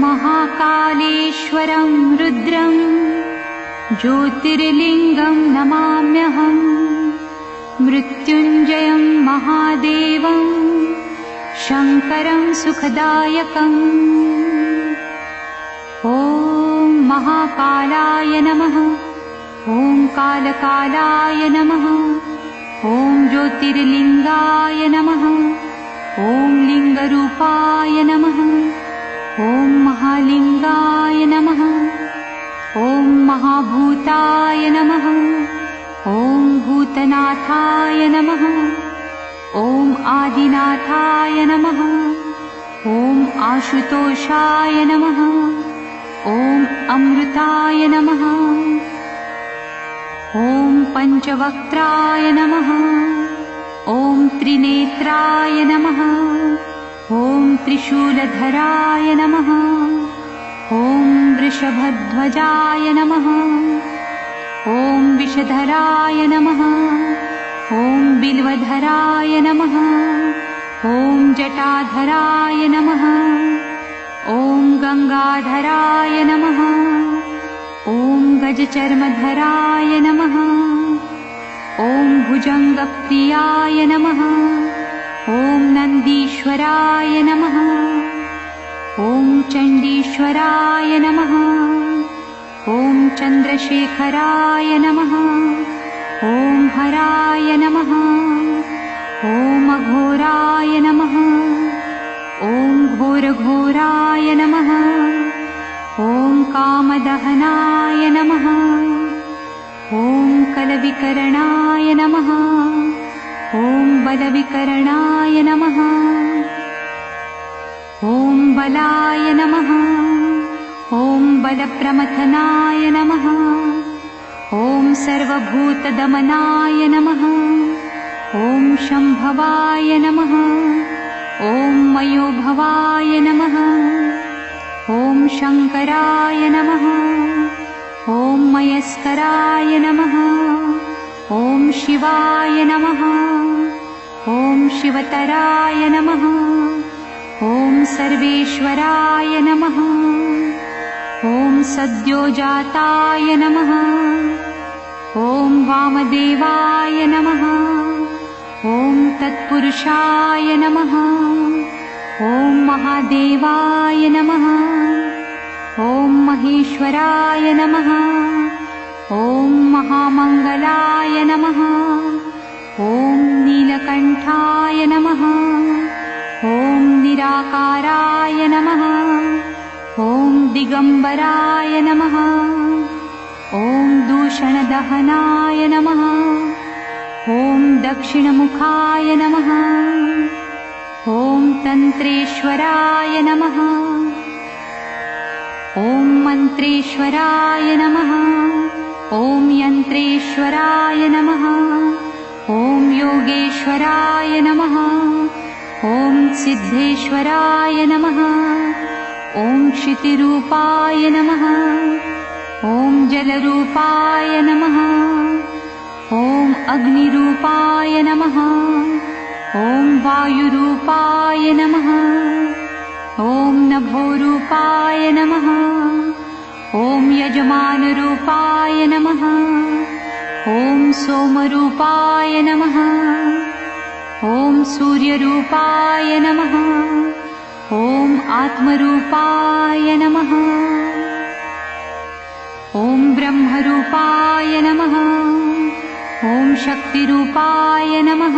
महाकालेश्वरं रुद्रं ज्योतिर्लिङ्गं नमाम्यहम्। मृत्युञ्जयं महादेवं शङ्करं सुखदायकम्। ॐ महाकालाय नमः। ॐ कालकालाय नमः। ॐ ज्योतिर्लिङ्गाय नमः। ॐ लिङ्गरूपाय नमः। ॐ महालिङ्गाय नमः। ॐ महाभूताय नमः। ॐ भूतनाथाय नमः। ॐ आदिनाथाय नमः। ॐ आशुतोषाय नमः। ॐ अमृताय नमः। ॐ पञ्चवक्त्राय नमः। ॐ त्रिनेत्राय नमः। ॐ त्रिशूलधराय नमः। ॐ वृषभध्वजाय नमः। ॐ विषधराय नमः। ॐ बिल्वधराय नमः। ॐ जटाधराय नमः। ॐ गङ्गाधराय नमः। ॐ गजचर्मधराय नमः। ॐ भुजङ्गप्रियाय नमः। ॐ नन्दीश्वराय नमः। ॐ चण्डीश्वराय नमः। ॐ चन्द्रशेखराय नमः। ॐ हराय नमः। ॐ अघोराय नमः। ॐ घोरघोराय नमः। ॐ कामदहनाय नमः। ॐ कलविकरणाय नमः। ॐ बलविकरणाय नमः। ॐ बलाय नमः। ॐ बलप्रमथनाय नमः। ॐ सर्वभूतदमनाय नमः। ॐ शम्भवाय नमः। ॐ मयोभवाय नमः। ॐ शङ्कराय नमः। ॐ मयस्कराय नमः। ॐ शिवाय नमः। ॐ शिवतराय नमः। ॐ सर्वेश्वराय नमः। ॐ सद्योजाताय नमः। ॐ वामदेवाय नमः। ॐ तत्पुरुषाय नमः। ॐ महादेवाय नमः। ॐ महेश्वराय नमः। ॐ महामङ्गलाय नमः। ॐ नीलकण्ठाय नमः। ॐ निराकाराय नमः। ॐ दिगम्बराय नमः। ॐ दूषणदहनाय नमः। ॐ दक्षिणमुखाय नमः। ॐ तन्त्रेश्वराय नमः। ॐ मन्त्रेश्वराय नमः। ॐ यन्त्रेश्वराय नमः। ॐ योगेश्वराय नमः। ॐ सिद्धेश्वराय नमः। ॐ क्षितिरूपाय नमः। ॐ जलरूपाय नमः। ॐ अग्निरूपाय नमः। ॐ वायुरूपाय नमः। ॐ नभोरूपाय नमः। ॐ यजमानरूपाय नमः। ॐ सोमरूपाय नमः। ॐ सूर्यरूपाय नमः। ॐ आत्मरूपाय नमः। ॐ ब्रह्मरूपाय नमः। ॐ शक्तिरूपाय नमः।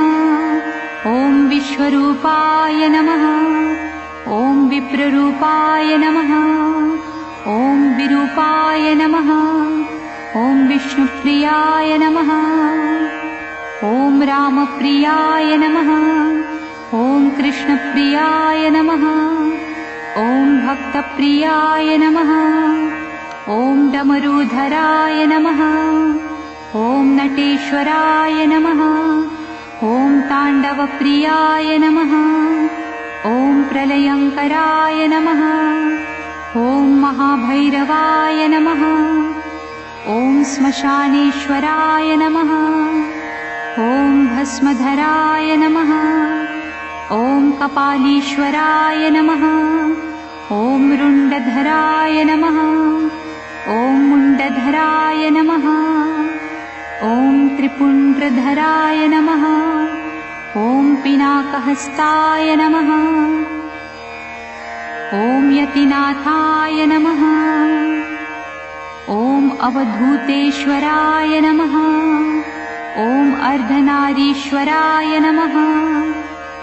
ॐ विश्वरूपाय नमः। ॐ विप्ररूपाय नमः। ॐ विरूपाय नमः। ॐ विष्णुप्रियाय नमः। ॐ रामप्रियाय नमः। ॐ कृष्णप्रियाय नमः। ॐ भक्तप्रियाय नमः। ॐ डमरूधराय नमः। ॐ नटेश्वराय नमः। ॐ ताण्डवप्रियाय नमः। ॐ प्रलयङ्कराय नमः। ॐ महाभैरवाय नमः। ॐ श्मशानेश्वराय नमः। ॐ भस्मधराय नमः। ॐ कपालीश्वराय नमः। ॐ रुण्डधराय नमः। ॐ मुण्डधराय नमः। ॐ त्रिपुण्ड्रधराय नमः। ॐ पिनाकहस्ताय नमः। ॐ यतिनाथाय नमः। ॐ अवधूतेश्वराय नमः। ॐ अर्धनारीश्वराय नमः।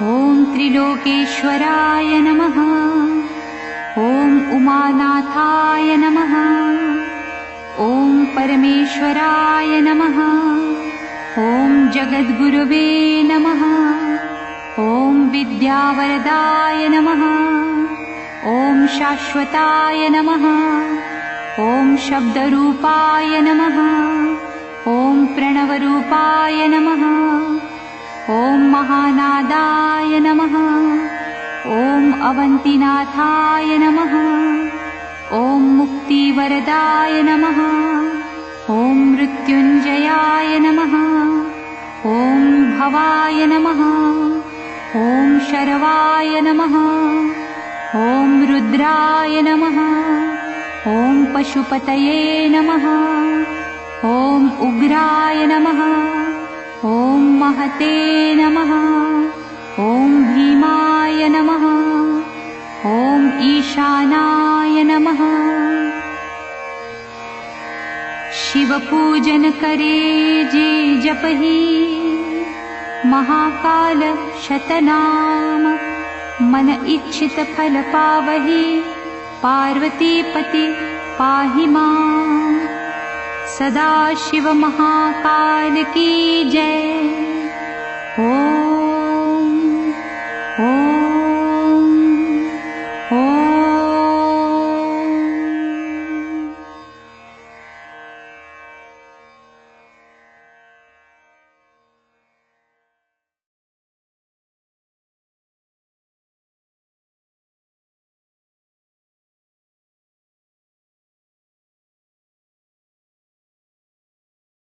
ॐ त्रिलोकेश्वराय नमः। ॐ उमानाथाय नमः। ॐ परमेश्वराय नमः। ॐ जगद्गुरुवे नमः। ॐ विद्यावरदाय नमः। ॐ शाश्वताय नमः। ॐ शब्दरूपाय नमः। ॐ प्रणवरूपाय नमः। ॐ महानादाय नमः। ॐ अवन्तिनाथाय नमः। ॐ मुक्तिवरदाय नमः। ॐ मृत्युञ्जयाय नमः। ॐ भवाय नमः। ॐ शरवाय नमः। ॐ रुद्राय नमः। ॐ पशुपतये नमः। ॐ उग्राय नमः। ॐ महते नमः। ॐ भीमाय नमः। ॐ ईशानाय नमः। शिवपूजन करे जे जपहि, महाकाल शतनाम। मन इच्छित फल पावहि, पार्वतीपति पाहि मां। सदा शिव महाकाल की जय। ओम।